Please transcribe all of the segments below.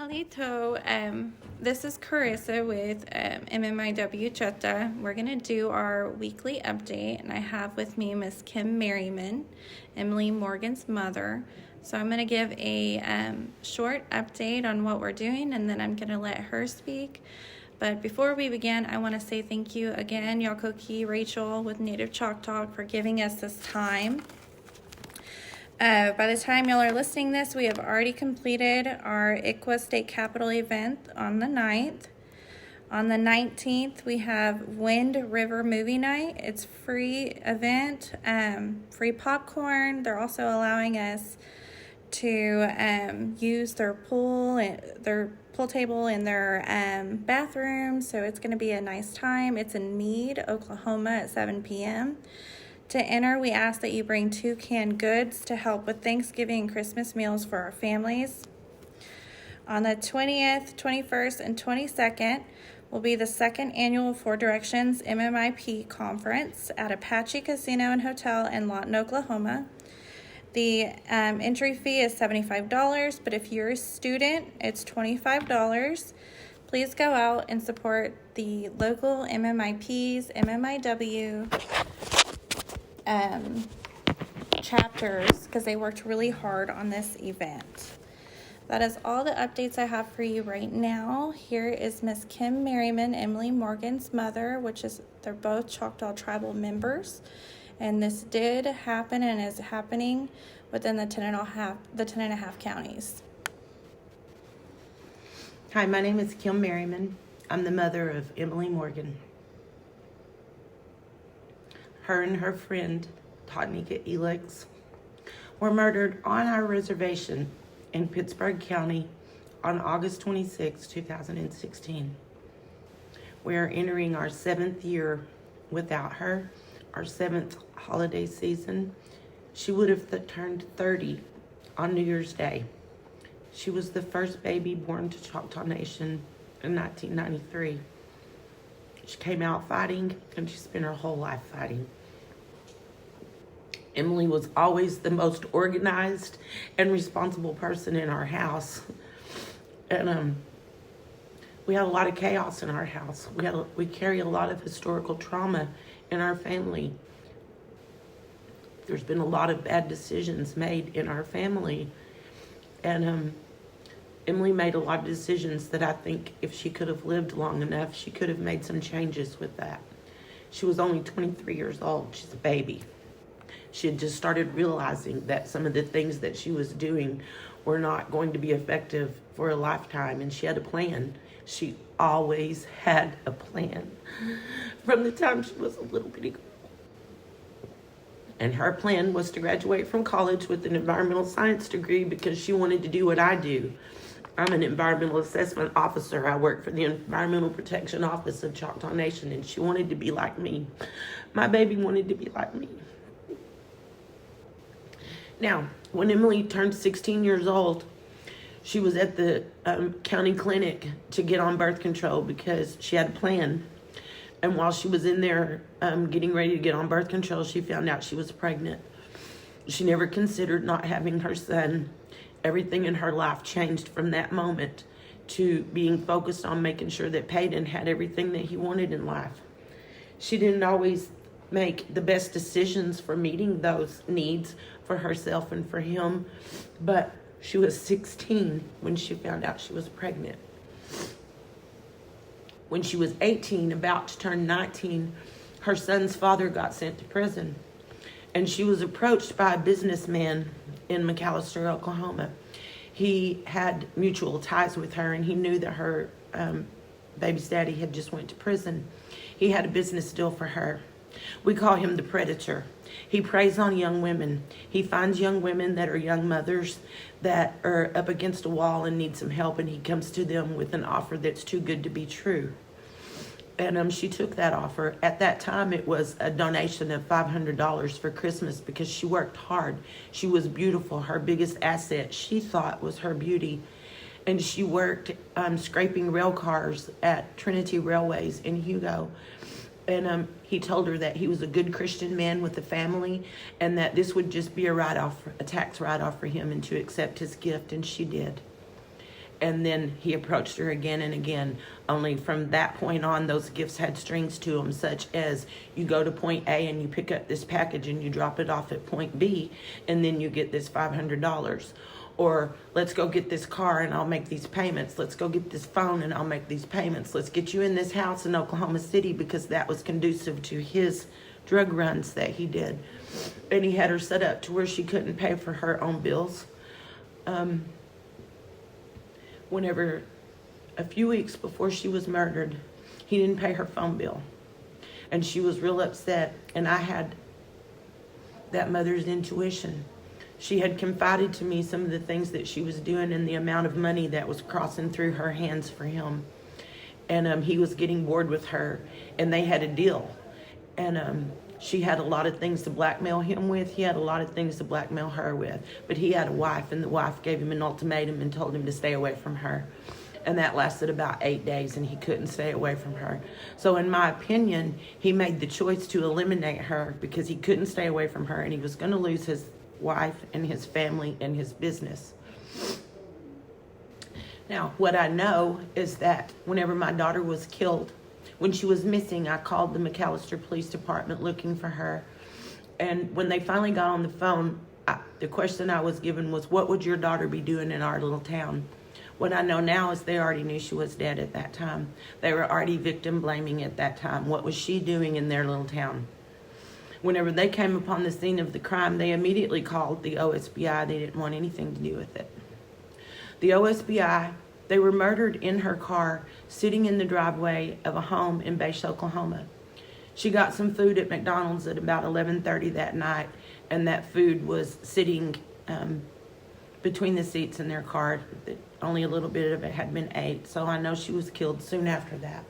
Halito, this is Karissa with MMIP Choctaw. We're going to do our weekly update, and I have with me Miss Kim Merriman, Emily Morgan's mother. So I'm going to give a short update on what we're doing, and then I'm going to let her speak. But before we begin, I want to say thank you again, Yakoke, Rachel with Native Choctaw, for giving us this time. By the time y'all are listening this, we have already completed our ICWA State Capitol event on the 9th. On the 19th, we have Wind River Movie Night. It's free event, free popcorn. They're also allowing us to use their pool table in their bathroom. So it's going to be a nice time. It's in Meade, Oklahoma at 7 p.m. To enter, we ask that you bring 2 canned goods to help with Thanksgiving and Christmas meals for our families. On the 20th, 21st, and 22nd will be the 2nd annual Four Directions MMIP conference at Apache Casino and Hotel in Lawton, Oklahoma. The entry fee is $75, but if you're a student, it's $25. Please go out and support the local MMIPs, MMIW, chapters, because they worked really hard on this event. That is all the updates I have for you right now. Here is Miss Kim Merriman, Emily Morgan's mother, they're both Choctaw tribal members, and this did happen and is happening within the 10 and a half counties. Hi, my name is Kim Merriman. I'm the mother of Emily Morgan. Her and her friend, Totnika Elix, were murdered on our reservation in Pittsburgh County on August 26, 2016. We are entering our 7th year without her, our 7th holiday season. She would have turned 30 on New Year's Day. She was the first baby born to Choctaw Nation in 1993. She came out fighting, and she spent her whole life fighting. Emily was always the most organized and responsible person in our house. And we had a lot of chaos in our house. We carry a lot of historical trauma in our family. There's been a lot of bad decisions made in our family. And Emily made a lot of decisions that I think if she could have lived long enough, she could have made some changes with that. She was only 23 years old. She's a baby. She had just started realizing that some of the things that she was doing were not going to be effective for a lifetime, and she had a plan. She always had a plan from the time she was a little bitty girl. And her plan was to graduate from college with an environmental science degree because she wanted to do what I do. I'm an environmental assessment officer. I work for the Environmental Protection Office of Choctaw Nation, and she wanted to be like me. My baby wanted to be like me. Now, when Emily turned 16 years old, she was at the county clinic to get on birth control because she had a plan. And while she was in there getting ready to get on birth control, she found out she was pregnant. She never considered not having her son. Everything in her life changed from that moment to being focused on making sure that Peyton had everything that he wanted in life. She didn't always make the best decisions for meeting those needs for herself and for him, but she was 16 when she found out she was pregnant. When she was 18, about to turn 19, her son's father got sent to prison, and she was approached by a businessman in McAlester, Oklahoma. He had mutual ties with her, and he knew that her baby's daddy had just went to prison. He had a business deal for her. We call him the Predator. He preys on young women. He finds young women that are young mothers that are up against a wall and need some help, and he comes to them with an offer that's too good to be true. And she took that offer. At that time, it was a donation of $500 for Christmas because she worked hard. She was beautiful. Her biggest asset, she thought, was her beauty. And she worked scraping rail cars at Trinity Railways in Hugo. And he told her that he was a good Christian man with a family, and that this would just be a tax write-off for him, and to accept his gift, and she did. And then he approached her again and again. Only from that point on, those gifts had strings to them, such as you go to point A and you pick up this package and you drop it off at point B, and then you get this $500. Or let's go get this car and I'll make these payments. Let's go get this phone and I'll make these payments. Let's get you in this house in Oklahoma City, because that was conducive to his drug runs that he did. And he had her set up to where she couldn't pay for her own bills. Whenever, a few weeks before she was murdered, he didn't pay her phone bill. And she was real upset. And I had that mother's intuition. She had confided to me some of the things that she was doing and the amount of money that was crossing through her hands for him. And he was getting bored with her, and they had a deal. And she had a lot of things to blackmail him with. He had a lot of things to blackmail her with. But he had a wife, and the wife gave him an ultimatum and told him to stay away from her. And that lasted about 8 days, and he couldn't stay away from her. So in my opinion, he made the choice to eliminate her because he couldn't stay away from her, and he was going to lose his wife and his family and his business. Now, what I know is that whenever my daughter was killed, when she was missing, I called the McAllister Police Department looking for her. And when they finally got on the phone, the question I was given was, what would your daughter be doing in our little town? What I know now is they already knew she was dead at that time. They were already victim blaming at that time. What was she doing in their little town? Whenever they came upon the scene of the crime, they immediately called the OSBI. They didn't want anything to do with it. The OSBI, they were murdered in her car, sitting in the driveway of a home in Baysh, Oklahoma. She got some food at McDonald's at about 11:30 that night, and that food was sitting between the seats in their car. Only a little bit of it had been ate, so I know she was killed soon after that.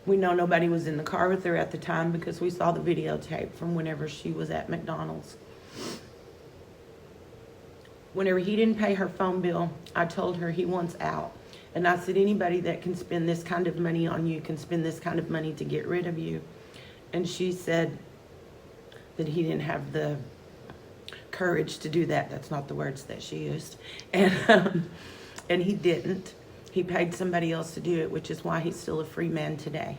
We know nobody was in the car with her at the time because we saw the videotape from whenever she was at McDonald's. Whenever he didn't pay her phone bill, I told her he wants out. And I said, anybody that can spend this kind of money on you can spend this kind of money to get rid of you. And she said that he didn't have the courage to do that. That's not the words that she used. And he didn't. He paid somebody else to do it, which is why he's still a free man today.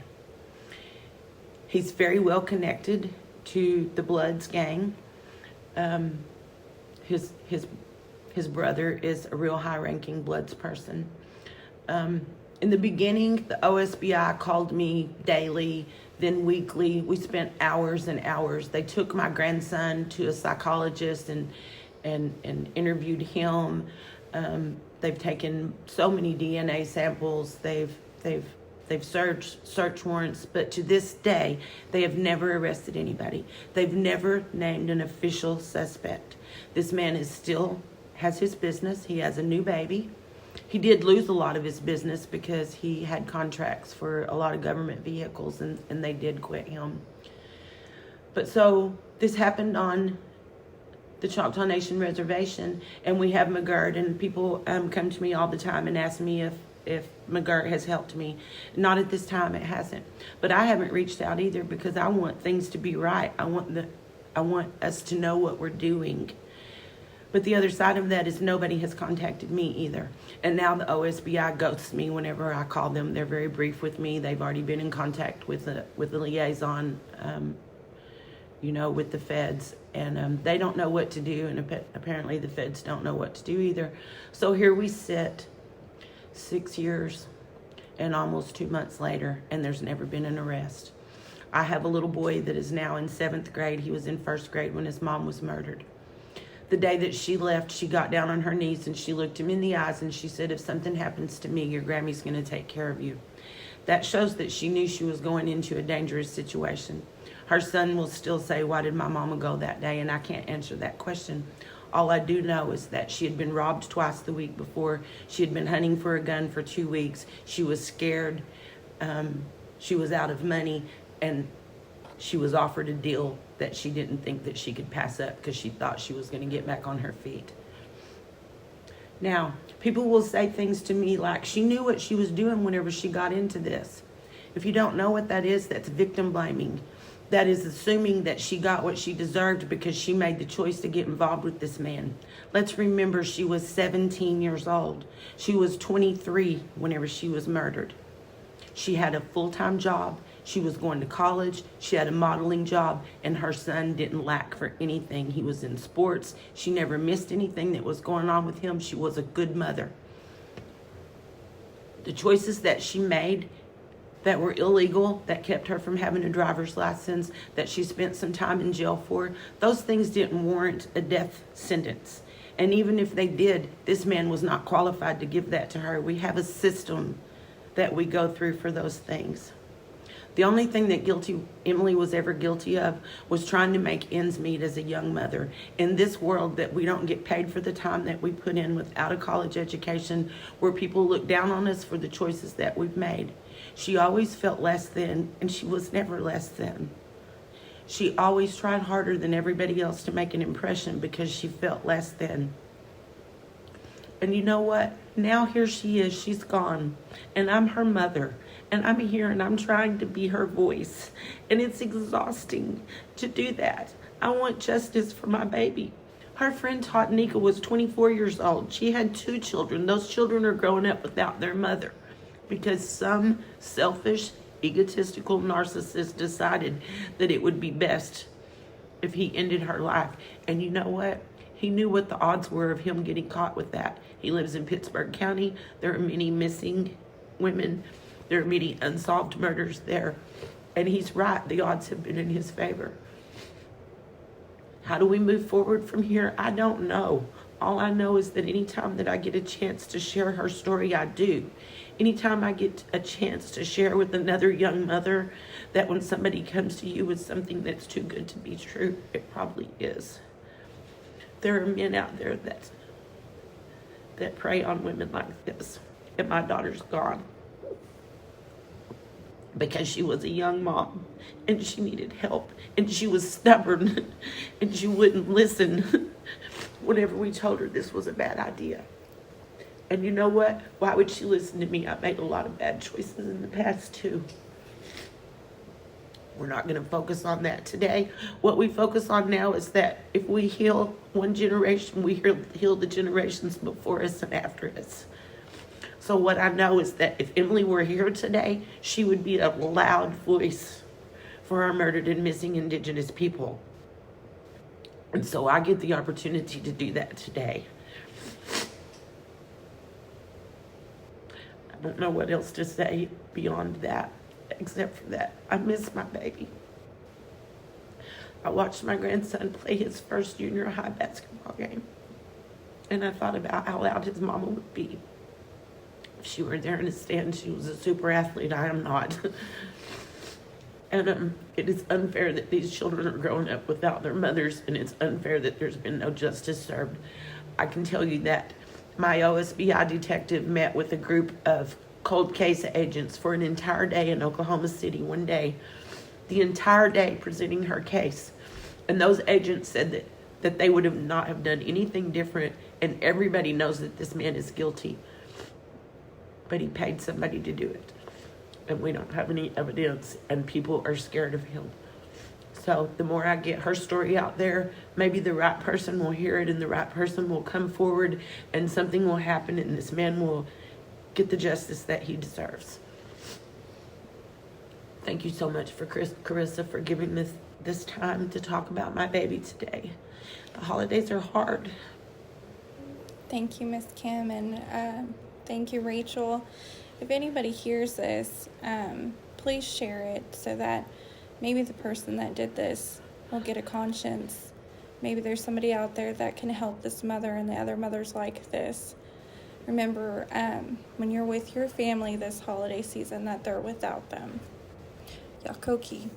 He's very well connected to the Bloods gang. His brother is a real high-ranking Bloods person. In the beginning, the OSBI called me daily, then weekly. We spent hours and hours. They took my grandson to a psychologist and interviewed him. They've taken so many DNA samples. They've searched search warrants, but to this day, they have never arrested anybody. They've never named an official suspect. This man has his business. He has a new baby. He did lose a lot of his business because he had contracts for a lot of government vehicles, and they did quit him. But so this happened on the Choctaw Nation Reservation, and we have McGirt, and people come to me all the time and ask me if McGirt has helped me. Not at this time, it hasn't. But I haven't reached out either because I want things to be right. I want us to know what we're doing. But the other side of that is nobody has contacted me either. And now the OSBI ghosts me whenever I call them. They're very brief with me. They've already been in contact with the liaison, with the feds. And they don't know what to do, and apparently the feds don't know what to do either. So here we sit 6 years and almost 2 months later, and there's never been an arrest. I have a little boy that is now in 7th grade. He was in 1st grade when his mom was murdered. The day that she left, she got down on her knees and she looked him in the eyes and she said, if something happens to me, your Grammy's going to take care of you. That shows that she knew she was going into a dangerous situation. Her son will still say, why did my mama go that day? And I can't answer that question. All I do know is that she had been robbed twice the week before. She had been hunting for a gun for 2 weeks. She was scared. She was out of money, and she was offered a deal that she didn't think that she could pass up because she thought she was going to get back on her feet. Now, people will say things to me like, she knew what she was doing whenever she got into this. If you don't know what that is, that's victim blaming. that is assuming that she got what she deserved because she made the choice to get involved with this man. Let's remember she was 17 years old. She was 23 whenever she was murdered. She had a full-time job. She was going to college. She had a modeling job, and her son didn't lack for anything. He was in sports. She never missed anything that was going on with him. She was a good mother. The choices that she made that were illegal, that kept her from having a driver's license, that she spent some time in jail for, those things didn't warrant a death sentence. And even if they did, this man was not qualified to give that to her. We have a system that we go through for those things. The only thing that Emily was ever guilty of was trying to make ends meet as a young mother. In this world that we don't get paid for the time that we put in without a college education, where people look down on us for the choices that we've made. She always felt less than, and she was never less than. She always tried harder than everybody else to make an impression because she felt less than. And you know what? Now here she is, she's gone, and I'm her mother, and I'm here and I'm trying to be her voice, and it's exhausting to do that. I want justice for my baby. Her friend Nika was 24 years old. She had 2 children. Those children are growing up without their mother because some selfish, egotistical narcissist decided that it would be best if he ended her life. And you know what? He knew what the odds were of him getting caught with that. He lives in Pittsburgh County. There are many missing women. There are many unsolved murders there. And he's right. The odds have been in his favor. How do we move forward from here? I don't know. All I know is that anytime that I get a chance to share her story, I do. Anytime I get a chance to share with another young mother that when somebody comes to you with something that's too good to be true, it probably is. There are men out there that prey on women like this. And my daughter's gone because she was a young mom and she needed help and she was stubborn and she wouldn't listen whenever we told her this was a bad idea. And you know what? Why would she listen to me? I made a lot of bad choices in the past too. We're not going to focus on that today. What we focus on now is that if we heal one generation, we heal the generations before us and after us. So what I know is that if Emily were here today, she would be a loud voice for our murdered and missing Indigenous people. And so I get the opportunity to do that today. I don't know what else to say beyond that, except for that. I miss my baby. I watched my grandson play his first junior high basketball game. And I thought about how loud his mama would be. If she were there in the stand, she was a super athlete. I am not. And it is unfair that these children are growing up without their mothers, and it's unfair that there's been no justice served. I can tell you that my OSBI detective met with a group of cold case agents for an entire day in Oklahoma City one day, the entire day presenting her case. And those agents said that they would have not have done anything different, and everybody knows that this man is guilty. But he paid somebody to do it. And we don't have any evidence, and people are scared of him. So the more I get her story out there, maybe the right person will hear it and the right person will come forward and something will happen and this man will get the justice that he deserves. Thank you so much for Karissa for giving this time to talk about my baby today. The holidays are hard. Thank you, Miss Kim, and thank you, Rachel. If anybody hears this, please share it so that maybe the person that did this will get a conscience. Maybe there's somebody out there that can help this mother and the other mothers like this. Remember, when you're with your family this holiday season, that they're without them. Yakoke.